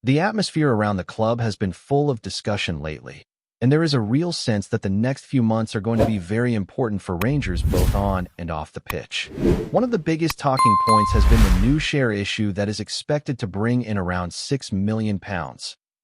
The atmosphere around the club has been full of discussion lately, and there is a real sense that the next few months are going to be very important for Rangers both on and off the pitch. One of the biggest talking points has been the new share issue that is expected to bring in around £6 million,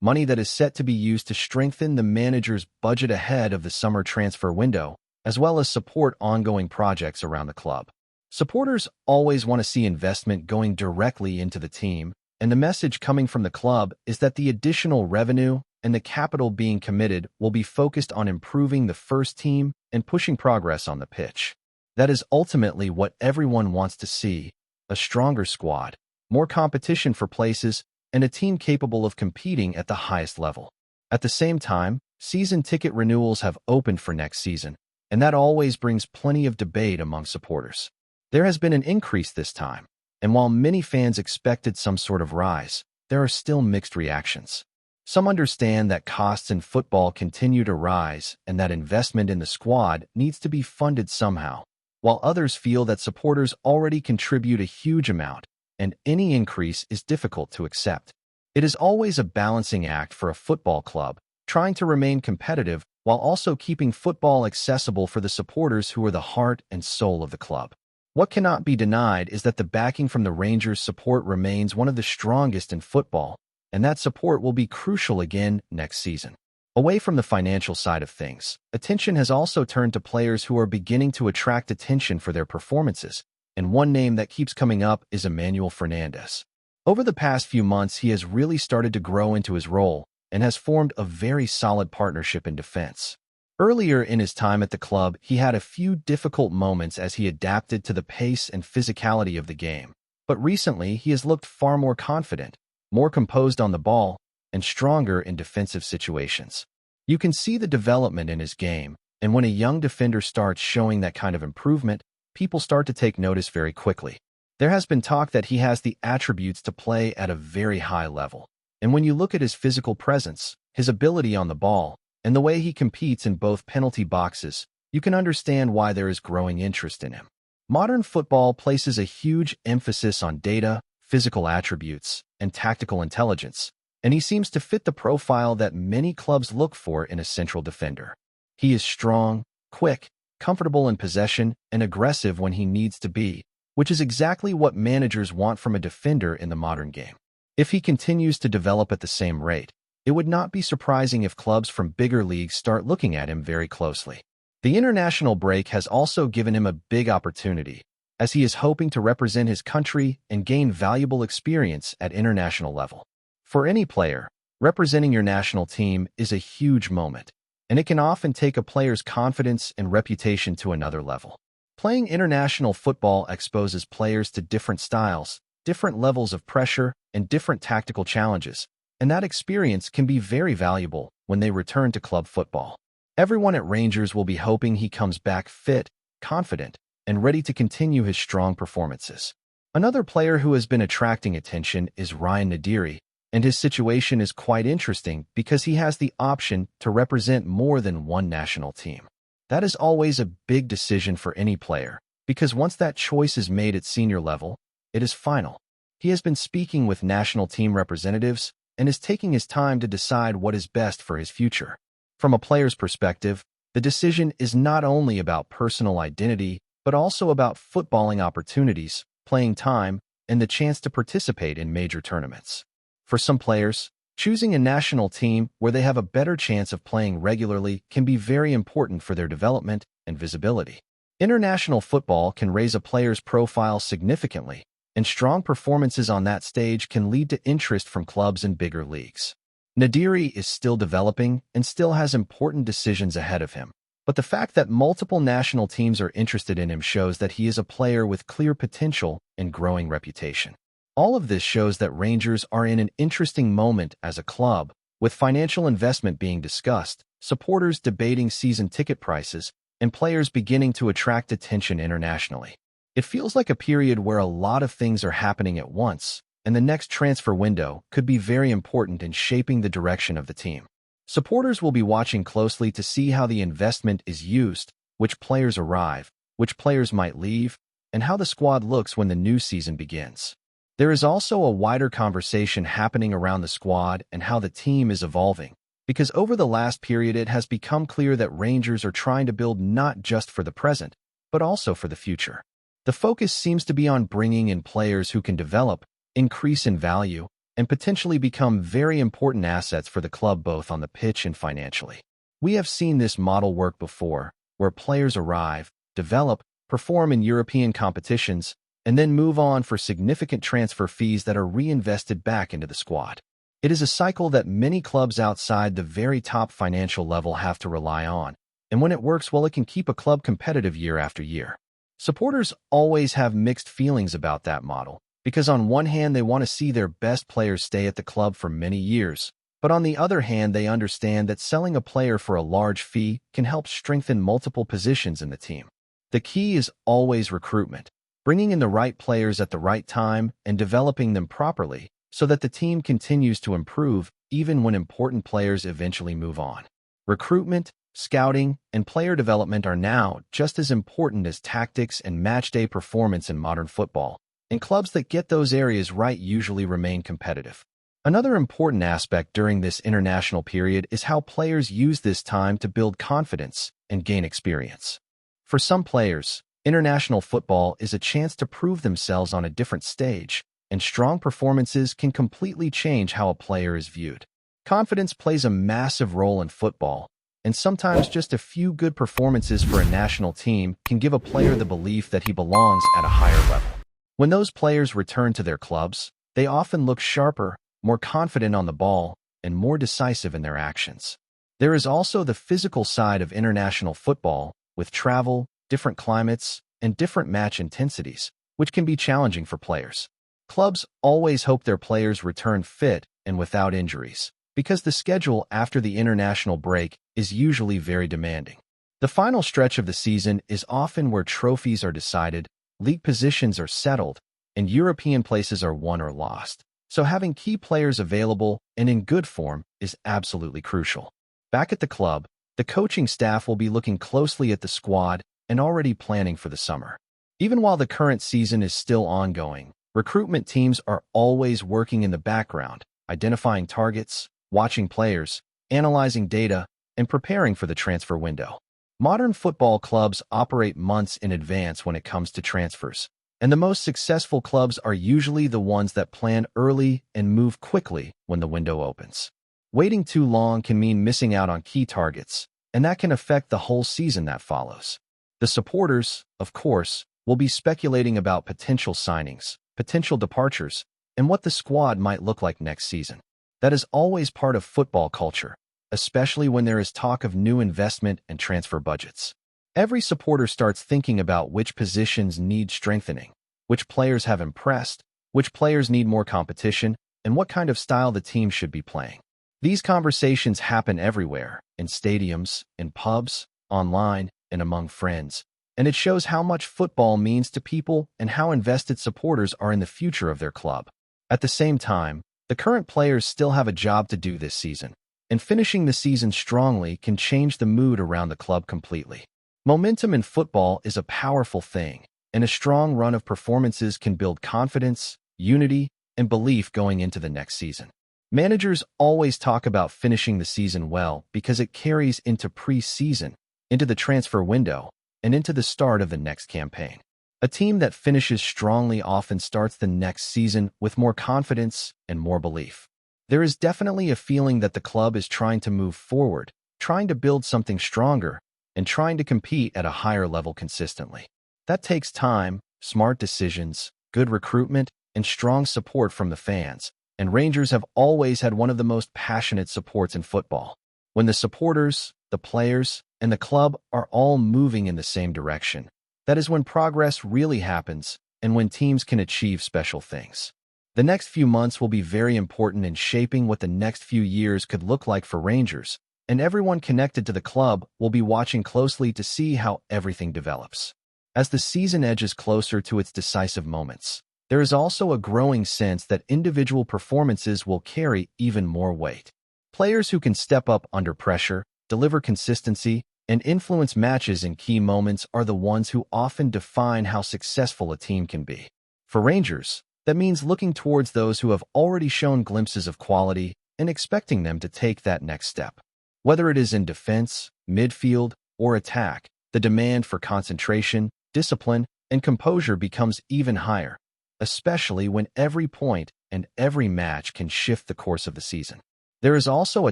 money that is set to be used to strengthen the manager's budget ahead of the summer transfer window, as well as support ongoing projects around the club. Supporters always want to see investment going directly into the team, and the message coming from the club is that the additional revenue and the capital being committed will be focused on improving the first team and pushing progress on the pitch. That is ultimately what everyone wants to see: a stronger squad, more competition for places, and a team capable of competing at the highest level. At the same time, season ticket renewals have opened for next season, and that always brings plenty of debate among supporters. There has been an increase this time, and while many fans expected some sort of rise, there are still mixed reactions. Some understand that costs in football continue to rise and that investment in the squad needs to be funded somehow, while others feel that supporters already contribute a huge amount, and any increase is difficult to accept. It is always a balancing act for a football club, trying to remain competitive while also keeping football accessible for the supporters who are the heart and soul of the club. What cannot be denied is that the backing from the Rangers' support remains one of the strongest in football, and that support will be crucial again next season. Away from the financial side of things, attention has also turned to players who are beginning to attract attention for their performances, and one name that keeps coming up is Emmanuel Fernandez. Over the past few months, he has really started to grow into his role and has formed a very solid partnership in defense. Earlier in his time at the club, he had a few difficult moments as he adapted to the pace and physicality of the game, but recently he has looked far more confident, more composed on the ball, and stronger in defensive situations. You can see the development in his game, and when a young defender starts showing that kind of improvement, people start to take notice very quickly. There has been talk that he has the attributes to play at a very high level, and when you look at his physical presence, his ability on the ball, and the way he competes in both penalty boxes, you can understand why there is growing interest in him. Modern football places a huge emphasis on data, physical attributes, and tactical intelligence, and he seems to fit the profile that many clubs look for in a central defender. He is strong, quick, comfortable in possession, and aggressive when he needs to be, which is exactly what managers want from a defender in the modern game. If he continues to develop at the same rate, it would not be surprising if clubs from bigger leagues start looking at him very closely. The international break has also given him a big opportunity, as he is hoping to represent his country and gain valuable experience at international level. For any player, representing your national team is a huge moment, and it can often take a player's confidence and reputation to another level. Playing international football exposes players to different styles, different levels of pressure, and different tactical challenges, and that experience can be very valuable when they return to club football. Everyone at Rangers will be hoping he comes back fit, confident, and ready to continue his strong performances. Another player who has been attracting attention is Ryan Nadiri, and his situation is quite interesting because he has the option to represent more than one national team. That is always a big decision for any player, because once that choice is made at senior level, it is final. He has been speaking with national team representatives and is taking his time to decide what is best for his future. From a player's perspective, the decision is not only about personal identity, but also about footballing opportunities, playing time, and the chance to participate in major tournaments. For some players, choosing a national team where they have a better chance of playing regularly can be very important for their development and visibility. International football can raise a player's profile significantly, and strong performances on that stage can lead to interest from clubs in bigger leagues. Nadiri is still developing and still has important decisions ahead of him, but the fact that multiple national teams are interested in him shows that he is a player with clear potential and growing reputation. All of this shows that Rangers are in an interesting moment as a club, with financial investment being discussed, supporters debating season ticket prices, and players beginning to attract attention internationally. It feels like a period where a lot of things are happening at once, and the next transfer window could be very important in shaping the direction of the team. Supporters will be watching closely to see how the investment is used, which players arrive, which players might leave, and how the squad looks when the new season begins. There is also a wider conversation happening around the squad and how the team is evolving, because over the last period it has become clear that Rangers are trying to build not just for the present, but also for the future. The focus seems to be on bringing in players who can develop, increase in value, and potentially become very important assets for the club both on the pitch and financially. We have seen this model work before, where players arrive, develop, perform in European competitions, and then move on for significant transfer fees that are reinvested back into the squad. It is a cycle that many clubs outside the very top financial level have to rely on, and when it works well, it can keep a club competitive year after year. Supporters always have mixed feelings about that model, because on one hand they want to see their best players stay at the club for many years, but on the other hand they understand that selling a player for a large fee can help strengthen multiple positions in the team. The key is always recruitment, bringing in the right players at the right time and developing them properly so that the team continues to improve even when important players eventually move on. Recruitment, scouting, and player development are now just as important as tactics and matchday performance in modern football, and clubs that get those areas right usually remain competitive. Another important aspect during this international period is how players use this time to build confidence and gain experience. For some players, international football is a chance to prove themselves on a different stage, and strong performances can completely change how a player is viewed. Confidence plays a massive role in football, and sometimes just a few good performances for a national team can give a player the belief that he belongs at a higher level. When those players return to their clubs, they often look sharper, more confident on the ball, and more decisive in their actions. There is also the physical side of international football, with travel, different climates, and different match intensities, which can be challenging for players. Clubs always hope their players return fit and without injuries, because the schedule after the international break is usually very demanding. The final stretch of the season is often where trophies are decided, league positions are settled, and European places are won or lost. So having key players available and in good form is absolutely crucial. Back at the club, the coaching staff will be looking closely at the squad and already planning for the summer. Even while the current season is still ongoing, recruitment teams are always working in the background, identifying targets, watching players, analyzing data, and preparing for the transfer window. Modern football clubs operate months in advance when it comes to transfers, and the most successful clubs are usually the ones that plan early and move quickly when the window opens. Waiting too long can mean missing out on key targets, and that can affect the whole season that follows. The supporters, of course, will be speculating about potential signings, potential departures, and what the squad might look like next season. That is always part of football culture, especially when there is talk of new investment and transfer budgets. Every supporter starts thinking about which positions need strengthening, which players have impressed, which players need more competition, and what kind of style the team should be playing. These conversations happen everywhere, in stadiums, in pubs, online, and among friends, and it shows how much football means to people and how invested supporters are in the future of their club. At the same time, the current players still have a job to do this season, and finishing the season strongly can change the mood around the club completely. Momentum in football is a powerful thing, and a strong run of performances can build confidence, unity, and belief going into the next season. Managers always talk about finishing the season well because it carries into pre-season, into the transfer window, and into the start of the next campaign. A team that finishes strongly often starts the next season with more confidence and more belief. There is definitely a feeling that the club is trying to move forward, trying to build something stronger, and trying to compete at a higher level consistently. That takes time, smart decisions, good recruitment, and strong support from the fans, and Rangers have always had one of the most passionate supports in football. When the supporters, the players, and the club are all moving in the same direction, that is when progress really happens and when teams can achieve special things. The next few months will be very important in shaping what the next few years could look like for Rangers, and everyone connected to the club will be watching closely to see how everything develops. As the season edges closer to its decisive moments, there is also a growing sense that individual performances will carry even more weight. Players who can step up under pressure, deliver consistency, and influence matches in key moments are the ones who often define how successful a team can be. For Rangers, That means looking towards those who have already shown glimpses of quality and expecting them to take that next step. Whether it is in defense, midfield, or attack, the demand for concentration, discipline, and composure becomes even higher, especially when every point and every match can shift the course of the season. There is also a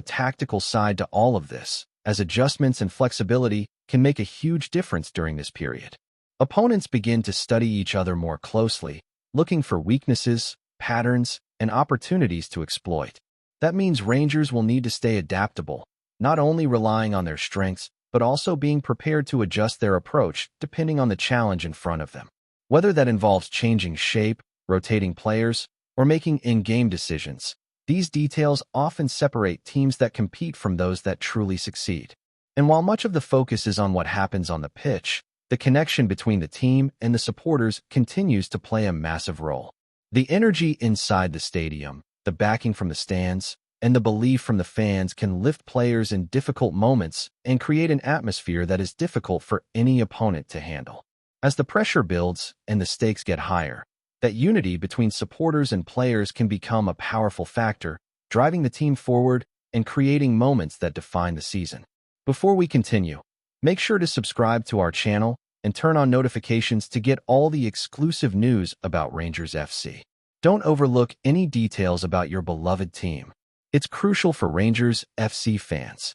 tactical side to all of this, as adjustments and flexibility can make a huge difference during this period. Opponents begin to study each other more closely, looking for weaknesses, patterns, and opportunities to exploit. That means Rangers will need to stay adaptable, not only relying on their strengths, but also being prepared to adjust their approach depending on the challenge in front of them. Whether that involves changing shape, rotating players, or making in-game decisions, these details often separate teams that compete from those that truly succeed. And while much of the focus is on what happens on the pitch, the connection between the team and the supporters continues to play a massive role. The energy inside the stadium, the backing from the stands, and the belief from the fans can lift players in difficult moments and create an atmosphere that is difficult for any opponent to handle. As the pressure builds and the stakes get higher, that unity between supporters and players can become a powerful factor, driving the team forward and creating moments that define the season. Before we continue, make sure to subscribe to our channel and turn on notifications to get all the exclusive news about Rangers FC. Don't overlook any details about your beloved team. It's crucial for Rangers FC fans.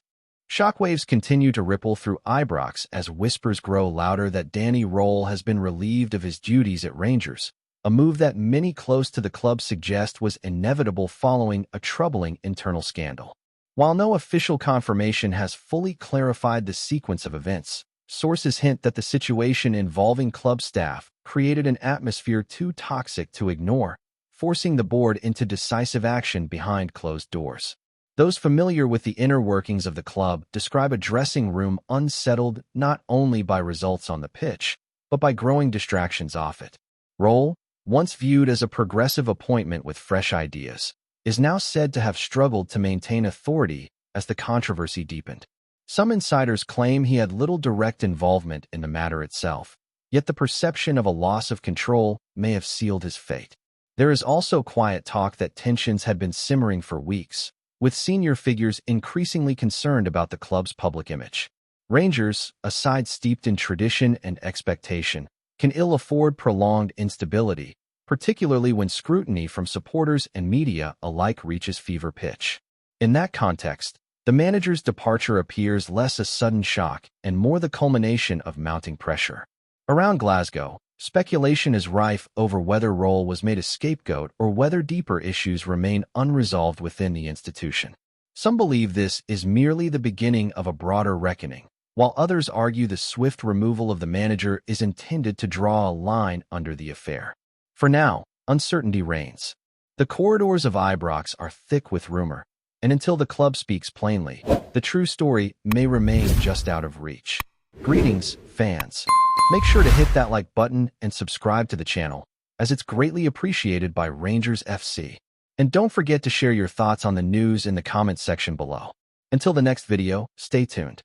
Shockwaves continue to ripple through Ibrox as whispers grow louder that Danny Röhl has been relieved of his duties at Rangers, a move that many close to the club suggest was inevitable following a troubling internal scandal. While no official confirmation has fully clarified the sequence of events, sources hint that the situation involving club staff created an atmosphere too toxic to ignore, forcing the board into decisive action behind closed doors. Those familiar with the inner workings of the club describe a dressing room unsettled not only by results on the pitch, but by growing distractions off it. Röhl, once viewed as a progressive appointment with fresh ideas, is now said to have struggled to maintain authority as the controversy deepened. Some insiders claim he had little direct involvement in the matter itself, yet the perception of a loss of control may have sealed his fate. There is also quiet talk that tensions had been simmering for weeks, with senior figures increasingly concerned about the club's public image. Rangers, a side steeped in tradition and expectation, can ill afford prolonged instability, particularly when scrutiny from supporters and media alike reaches fever pitch. In that context, the manager's departure appears less a sudden shock and more the culmination of mounting pressure. Around Glasgow, speculation is rife over whether Röhl was made a scapegoat or whether deeper issues remain unresolved within the institution. Some believe this is merely the beginning of a broader reckoning, while others argue the swift removal of the manager is intended to draw a line under the affair. For now, uncertainty reigns. The corridors of Ibrox are thick with rumor, and until the club speaks plainly, the true story may remain just out of reach. Greetings, fans. Make sure to hit that like button and subscribe to the channel, as it's greatly appreciated by Rangers FC. And don't forget to share your thoughts on the news in the comments section below. Until the next video, stay tuned.